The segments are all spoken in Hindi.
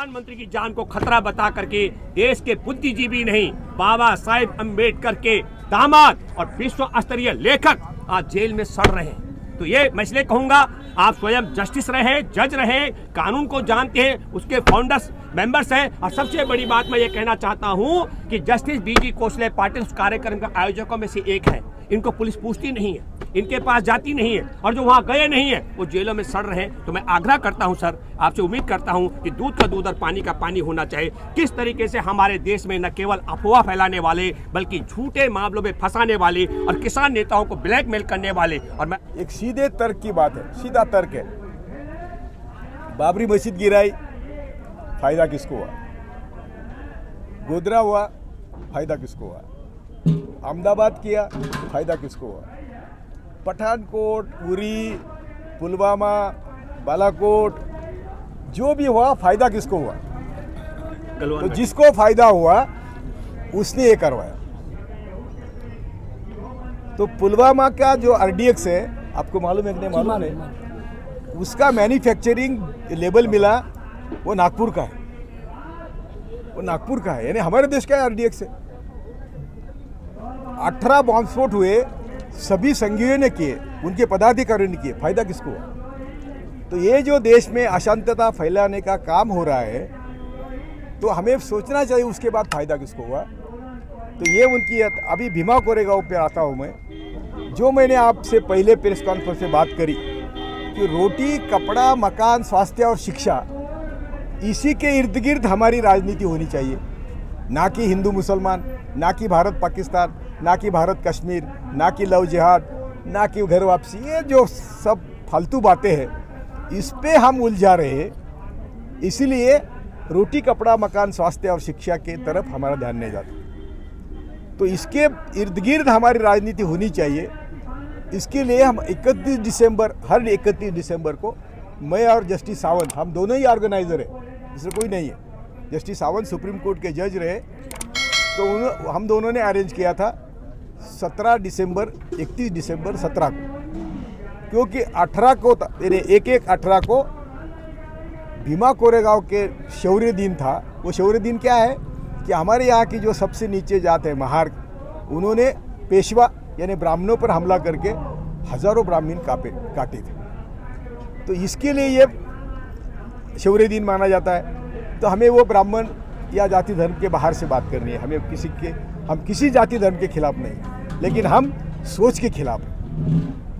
प्रधानमंत्री की जान को खतरा बता करके देश के बुद्धिजीवी नहीं, बाबा साहेब अम्बेडकर के दामाद और विश्व स्तरीय लेखक आज जेल में सड़ रहे हैं। तो ये मैं इसलिए कहूंगा, आप स्वयं जस्टिस रहे, जज रहे, कानून को जानते हैं, उसके फाउंडर्स मेंबर्स हैं। और सबसे बड़ी बात मैं ये कहना चाहता हूं कि जस्टिस बीजी कोसले पाटिल उस कार्यक्रम के आयोजकों में से एक है। इनको पुलिस पूछती नहीं है, इनके पास जाती नहीं है, और जो वहां गए नहीं है वो जेलों में सड़ रहे हैं। तो मैं आग्रह करता हूं सर, आपसे उम्मीद करता हूं कि दूध का दूध और पानी का पानी होना चाहिए। किस तरीके से हमारे देश में न केवल अफवाह फैलाने वाले बल्कि झूठे मामलों में फंसाने वाले और किसान नेताओं को ब्लैकमेल करने वाले, और मैं एक सीधे तर्क की बात है, सीधा तर्क है। बाबरी मस्जिद गिराई, फायदा किसको हुआ? गोधरा हुआ, फायदा किसको हुआ? अहमदाबाद किया, फायदा किसको हुआ? पठानकोट, उरी, पुलवामा, बालाकोट, जो भी हुआ फायदा किसको हुआ? तो जिसको फायदा हुआ उसने ये करवाया। तो पुलवामा का जो आरडीएक्स है, आपको मालूम है कि नहीं मालूम है, उसका मैन्युफैक्चरिंग लेबल मिला वो नागपुर का है, वो नागपुर का है, यानी हमारे देश का आरडीएक्स है। 18 बॉम्ब स्फोट हुए, सभी संघीयों ने किए, उनके पदाधिकारियों ने किए, फायदा किसको हुआ? तो ये जो देश में अशांतता फैलाने का काम हो रहा है, तो हमें सोचना चाहिए उसके बाद फायदा किसको हुआ। तो ये उनकी, अभी भीमा कोरेगांव पे आता हूँ मैं, जो मैंने आपसे पहले प्रेस कॉन्फ्रेंस में बात करी कि रोटी, कपड़ा, मकान, स्वास्थ्य और शिक्षा, इसी के इर्द गिर्द हमारी राजनीति होनी चाहिए, ना कि हिंदू मुसलमान, ना कि भारत पाकिस्तान, ना कि भारत कश्मीर, ना कि लव जिहाद, ना कि घर वापसी। ये जो सब फालतू बातें हैं, इस पे हम उलझा रहे हैं। इसीलिए रोटी, कपड़ा, मकान, स्वास्थ्य और शिक्षा के तरफ हमारा ध्यान नहीं जाता। तो इसके इर्द गिर्द हमारी राजनीति होनी चाहिए। इसके लिए हम 31 दिसंबर, हर 31 दिसंबर को मैं और जस्टिस सावंत, हम दोनों ही ऑर्गेनाइजर हैं, दूसरा कोई नहीं है। जस्टिस सावंत सुप्रीम कोर्ट के जज रहे, तो हम दोनों ने अरेंज किया था 17 दिसंबर, 31 दिसंबर, 17 को, क्योंकि 18 को, 18 को भीमा कोरेगांव के शौर्य दिन था। वो शौर्य दिन क्या है कि हमारे यहाँ की जो सबसे नीचे जात है महार, उन्होंने पेशवा यानी ब्राह्मणों पर हमला करके हजारों ब्राह्मण काटे थे। तो इसके लिए ये शौर्य दिन माना जाता है। तो हमें वो ब्राह्मण या जाति धर्म के बाहर से बात करनी है। हम किसी जाति धर्म के खिलाफ नहीं, लेकिन हम सोच के खिलाफ है।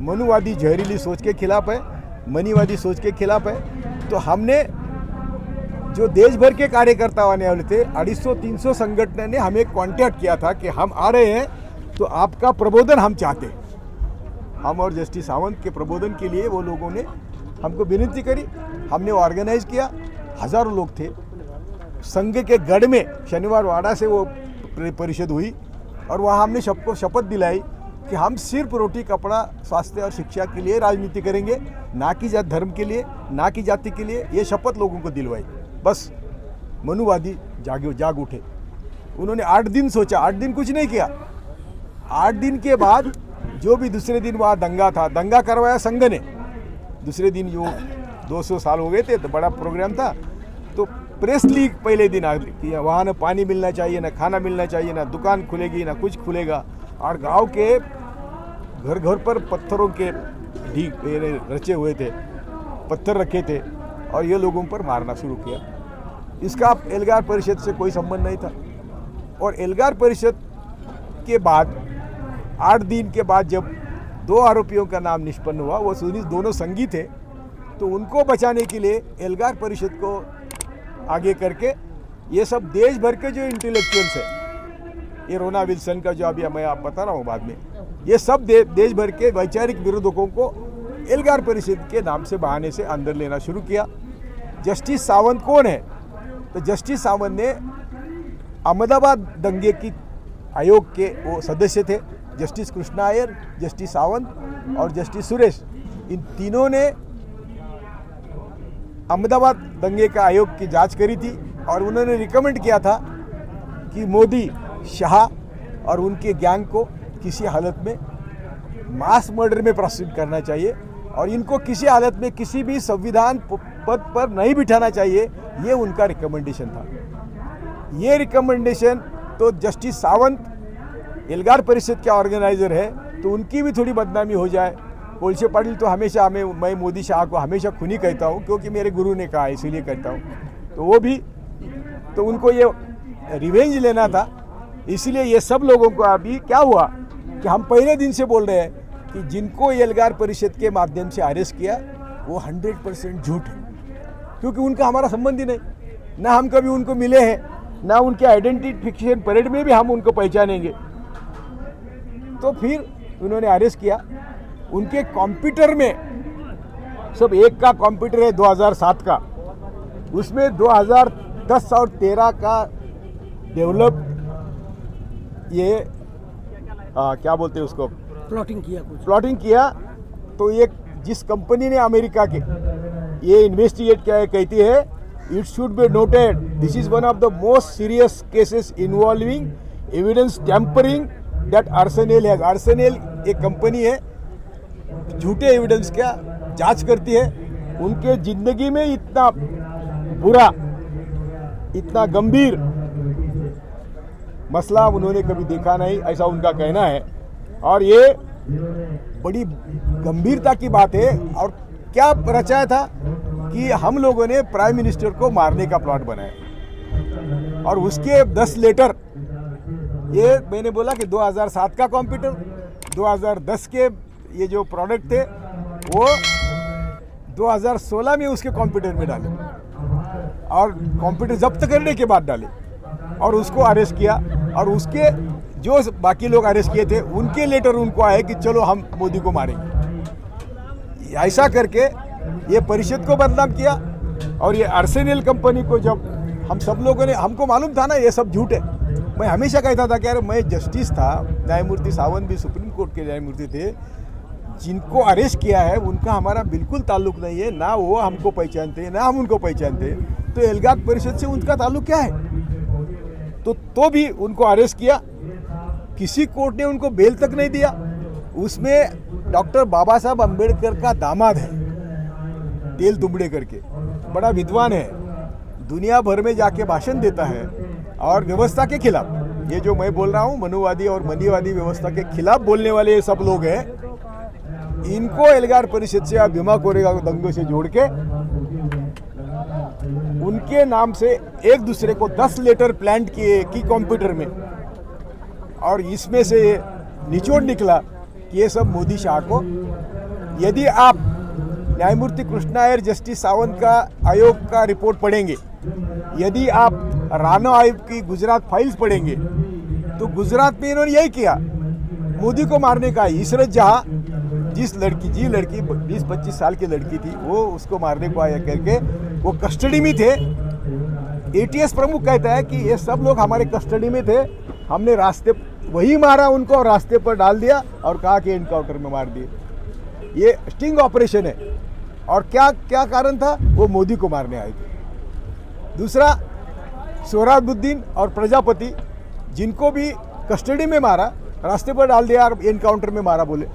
मनुवादी जहरीली सोच के खिलाफ है, मनीवादी सोच के खिलाफ है। तो हमने जो देश भर के कार्यकर्ता आने वाले थे, 250-300 संगठन ने हमें कांटेक्ट किया था कि हम आ रहे हैं, तो आपका प्रबोधन हम चाहते हैं। हम और जस्टिस सावंत के प्रबोधन के लिए वो लोगों ने हमको विनती करी, हमने ऑर्गेनाइज किया। हजारों लोग थे। संघ के गढ़ में शनिवार वाड़ा से वो परिषद हुई, और वहाँ हमने सबको शपथ दिलाई कि हम सिर्फ रोटी, कपड़ा, स्वास्थ्य और शिक्षा के लिए राजनीति करेंगे, ना कि धर्म के लिए, ना कि जाति के लिए। ये शपथ लोगों को दिलवाई। बस मनुवादी जाग उठे। उन्होंने 8 दिन सोचा, 8 दिन कुछ नहीं किया। 8 दिन के बाद जो भी दूसरे दिन वहाँ दंगा था, दंगा करवाया संघ ने। दूसरे दिन जो 200 साल हो गए थे, तो बड़ा प्रोग्राम था। तो प्रेस लीग पहले दिन आ गई, वहाँ ना पानी मिलना चाहिए, ना खाना मिलना चाहिए, ना दुकान खुलेगी, ना कुछ खुलेगा। और गांव के घर घर पर पत्थरों के ढीक रचे हुए थे, पत्थर रखे थे, और ये लोगों पर मारना शुरू किया। इसका एल्गार परिषद से कोई संबंध नहीं था। और एल्गार परिषद के बाद 8 दिन के बाद जब 2 आरोपियों का नाम निष्पन्न हुआ, वो दोनों संगी थे, तो उनको बचाने के लिए एल्गार परिषद को आगे करके ये सब देश भर के जो इंटेलेक्चुअल्स हैं, ये रोना विल्सन का जो अभी मैं आप बता रहा हूँ बाद में, ये सब देश भर के वैचारिक विरोधकों को एल्गार परिषद के नाम से बहाने से अंदर लेना शुरू किया। जस्टिस सावंत कौन है? तो जस्टिस सावंत ने अहमदाबाद दंगे की आयोग के वो सदस्य थे। जस्टिस कृष्णा अय्यर, जस्टिस सावंत और जस्टिस सुरेश, इन तीनों ने अहमदाबाद दंगे का आयोग की जांच करी थी, और उन्होंने रिकमेंड किया था कि मोदी, शाह और उनके गैंग को किसी हालत में मास मर्डर में प्रोसीड करना चाहिए, और इनको किसी हालत में किसी भी संविधान पद पर नहीं बिठाना चाहिए। ये उनका रिकमेंडेशन था। ये रिकमेंडेशन तो जस्टिस सावंत एल्गार परिषद के ऑर्गेनाइजर है, तो उनकी भी थोड़ी बदनामी हो जाए। कोलशे पाटिल तो हमेशा मैं मोदी शाह को हमेशा खूनी कहता हूँ, क्योंकि मेरे गुरु ने कहा, इसीलिए कहता हूँ। तो वो भी, तो उनको ये रिवेंज लेना था, इसीलिए ये सब लोगों को अभी क्या हुआ कि हम पहले दिन से बोल रहे हैं कि जिनको एल्गार परिषद के माध्यम से अरेस्ट किया वो 100% झूठ है, क्योंकि उनका हमारा संबंध ही नहीं, ना हम कभी उनको मिले हैं, ना उनके आइडेंटिफिकेशन परेड में भी हम उनको पहचानेंगे। तो फिर उन्होंने अरेस्ट किया। उनके कंप्यूटर में सब एक का कंप्यूटर है 2007 का, उसमें 2010 और 13 का डेवलप ये क्या बोलते हैं उसको, प्लॉटिंग किया। तो ये जिस कंपनी ने अमेरिका के ये इन्वेस्टिगेट किया है, कहती है it should be noted this is one of the most serious cases involving evidence tampering that Arsenal है। आर्सेनेल एक कंपनी है, झूठे एविडेंस का जांच करती है। उनके जिंदगी में इतना बुरा, इतना गंभीर मसला उन्होंने कभी देखा नहीं, ऐसा उनका कहना है। और ये बड़ी गंभीरता की बात है। और क्या रचाया था कि हम लोगों ने प्राइम मिनिस्टर को मारने का प्लॉट बनाया, और उसके 10 लेटर, ये मैंने बोला कि 2007 का कंप्यूटर, 2010 के ये जो प्रोडक्ट थे वो 2016 में उसके कंप्यूटर में डाले, और कंप्यूटर जब्त करने के बाद डाले, और उसको अरेस्ट किया। और उसके जो बाकी लोग अरेस्ट किए थे उनके लेटर उनको आए कि चलो हम मोदी को मारेंगे। ऐसा करके ये परिषद को बदनाम किया। और ये आर्सेनेल कंपनी को, जब हम सब लोगों ने, हमको मालूम था ना ये सब झूठ है। मैं हमेशा कहता था कि यार मैं जस्टिस था, न्यायमूर्ति सावंत भी सुप्रीम कोर्ट के न्यायमूर्ति थे, जिनको अरेस्ट किया है उनका हमारा बिल्कुल ताल्लुक नहीं है, ना वो हमको पहचानते हैं ना हम उनको पहचानते हैं। तो एल्गार परिषद से उनका ताल्लुक क्या है? तो भी उनको अरेस्ट किया। किसी कोर्ट ने उनको बेल तक नहीं दिया। उसमें डॉक्टर बाबा साहब अम्बेडकर का दामाद है, तेल दुबड़े करके, बड़ा विद्वान है, दुनिया भर में जाके भाषण देता है और व्यवस्था के खिलाफ, ये जो मैं बोल रहा हूँ मनुवादी और मनीवादी व्यवस्था के खिलाफ बोलने वाले ये सब लोग हैं, इनको एल्गार परिषद से या भीमा कोरेगांव दंगों से जोड़ के उनके नाम से एक दूसरे को 10 लेटर प्लांट किए की कंप्यूटर में। और इसमें से निचोड़ निकला कि ये सब मोदी शाह को, यदि आप न्यायमूर्ति कृष्णा अय्यर, जस्टिस सावंत का आयोग का रिपोर्ट पढ़ेंगे, यदि आप राणा आयोग की गुजरात फाइल्स पढ़ेंगे, तो गुजरात में इन्होंने यही किया, मोदी को मारने का। इसरत जहाँ, जी लड़की 20-25 साल की लड़की थी, वो उसको मारने को आया करके वो कस्टडी में थे। एटीएस प्रमुख कहता है कि ये सब लोग हमारे कस्टडी में थे, हमने रास्ते वही मारा उनको और रास्ते पर डाल दिया और कहा कि एनकाउंटर में मार दिए। ये स्टिंग ऑपरेशन है। और क्या क्या कारण था? वो मोदी को मारने आए थे। दूसरा, सोहराबुद्दीन और प्रजापति, जिनको भी कस्टडी में मारा, रास्ते पर डाल दिया और एनकाउंटर में मारा बोले।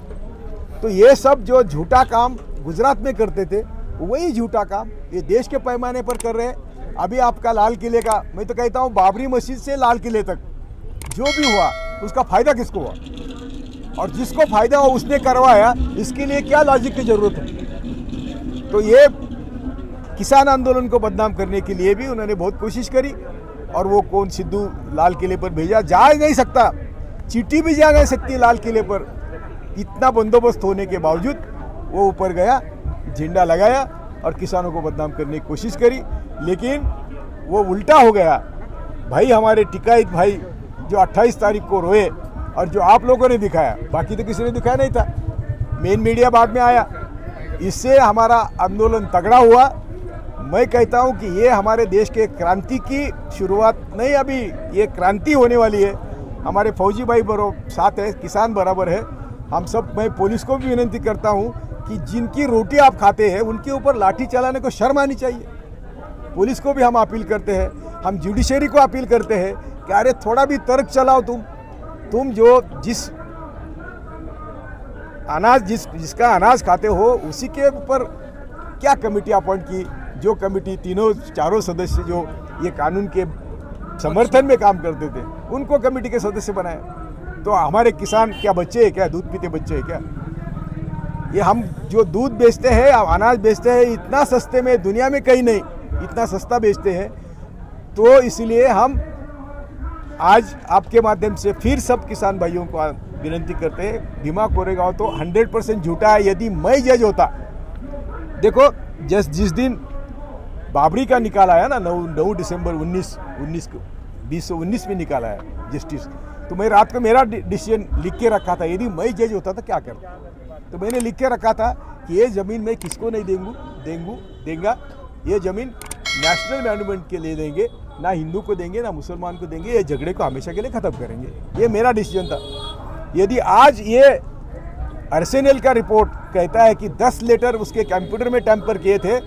तो ये सब जो झूठा काम गुजरात में करते थे, वही झूठा काम ये देश के पैमाने पर कर रहे हैं। अभी आपका लाल किले का, मैं तो कहता हूँ बाबरी मस्जिद से लाल किले तक जो भी हुआ उसका फायदा किसको हुआ? और जिसको फायदा हुआ उसने करवाया, इसके लिए क्या लॉजिक की जरूरत है? तो ये किसान आंदोलन को बदनाम करने के लिए भी उन्होंने बहुत कोशिश करी। और वो कौन सिद्धू लाल किले पर भेजा, जा नहीं सकता, चिट्ठी भी जा नहीं सकती लाल किले पर। इतना बंदोबस्त होने के बावजूद वो ऊपर गया, झंडा लगाया और किसानों को बदनाम करने की कोशिश करी। लेकिन वो उल्टा हो गया। भाई हमारे टिकायत भाई जो 28 तारीख को रोए, और जो आप लोगों ने दिखाया, बाकी तो किसी ने दिखाया नहीं था, मेन मीडिया बाद में आया, इससे हमारा आंदोलन तगड़ा हुआ। मैं कहता हूं कि ये हमारे देश के क्रांति की शुरुआत नहीं, अभी ये क्रांति होने वाली है। हमारे फौजी भाई बराबर साथ है, किसान बराबर है। हम सब, मैं पुलिस को भी विनती करता हूं कि जिनकी रोटी आप खाते हैं उनके ऊपर लाठी चलाने को शर्म आनी चाहिए। पुलिस को भी हम अपील करते हैं, हम जुडिशरी को अपील करते हैं कि अरे थोड़ा भी तर्क चलाओ। तुम जो जिस अनाज जिसका अनाज खाते हो, उसी के ऊपर क्या कमेटी अपॉइंट की, जो कमेटी चारों सदस्य जो ये कानून के समर्थन में काम करते थे उनको कमेटी के सदस्य बनाए। तो हमारे किसान क्या बच्चे हैं क्या, दूध पीते बच्चे हैं क्या? ये हम जो दूध बेचते हैं, अनाज बेचते हैं, इतना सस्ते में दुनिया में कहीं नहीं, इतना सस्ता बेचते हैं। तो इसलिए हम आज आपके माध्यम से फिर सब किसान भाइयों को विनती करते हैं, भीमा कोरेगांव तो 100% झूठा है। यदि मैं जज होता, देखो जिस दिन बाबरी का निकाला है ना 9 दिसंबर 2019 में निकाला है जस्टिस, तो मैं रात को मेरा डिसीजन लिख के रखा था। यदि मैं जज होता तो क्या करता, तो मैंने लिख के रखा था कि ये ज़मीन मैं किसको नहीं देंगा, ये ज़मीन नेशनल मॉन्यूमेंट के लिए देंगे, ना हिंदू को देंगे ना मुसलमान को देंगे, ये झगड़े को हमेशा के लिए ख़त्म करेंगे। ये मेरा डिसीजन था। यदि आज ये आरएसएनएल का रिपोर्ट कहता है कि 10 लेटर उसके कंप्यूटर में टैंपर किए थे,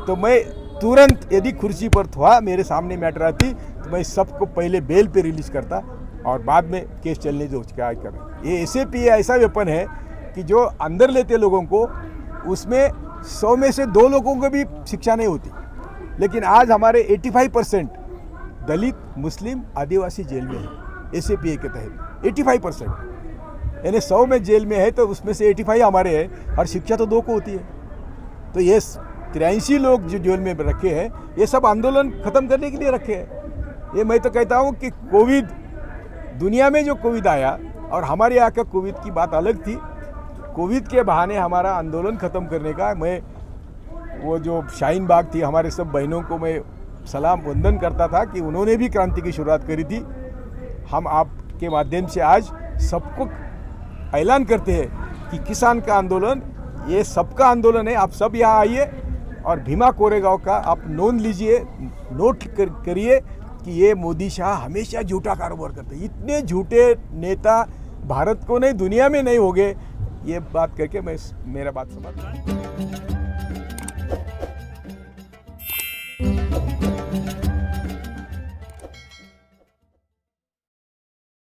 तो मैं तुरंत, यदि कुर्सी पर था मेरे सामने मैटर आती, तो मैं सबको पहले बेल पे रिलीज करता और बाद में केस चलने दो। क्या करें, ये SAP ऐसा वेपन है कि जो अंदर लेते लोगों को, उसमें 100 में से 2 लोगों को भी शिक्षा नहीं होती। लेकिन आज हमारे 85% दलित, मुस्लिम, आदिवासी जेल में है SAPA के तहत। 85% यानी 100 में जेल में है तो उसमें से 85 हमारे हैं, और शिक्षा तो 2 को होती है। तो ये 83 लोग जो जेल में रखे हैं, ये सब आंदोलन खत्म करने के लिए रखे हैं। ये मैं तो कहता हूँ कि कोविड, दुनिया में जो कोविड आया और हमारे यहाँ का कोविड की बात अलग थी। कोविड के बहाने हमारा आंदोलन ख़त्म करने का, मैं वो जो शाहीन बाग थी, हमारे सब बहनों को मैं सलाम वंदन करता था कि उन्होंने भी क्रांति की शुरुआत करी थी। हम आपके माध्यम से आज सबको ऐलान करते हैं कि किसान का आंदोलन ये सबका आंदोलन है। आप सब यहाँ आइए और भीमा कोरेगांव का आप नोट लीजिए, नोट करिए कि ये मोदी शाह हमेशा झूठा कारोबार करते हैं। इतने झूठे नेता भारत को नहीं, दुनिया में नहीं होंगे। ये बात करके मैं मेरा बात समाप्त।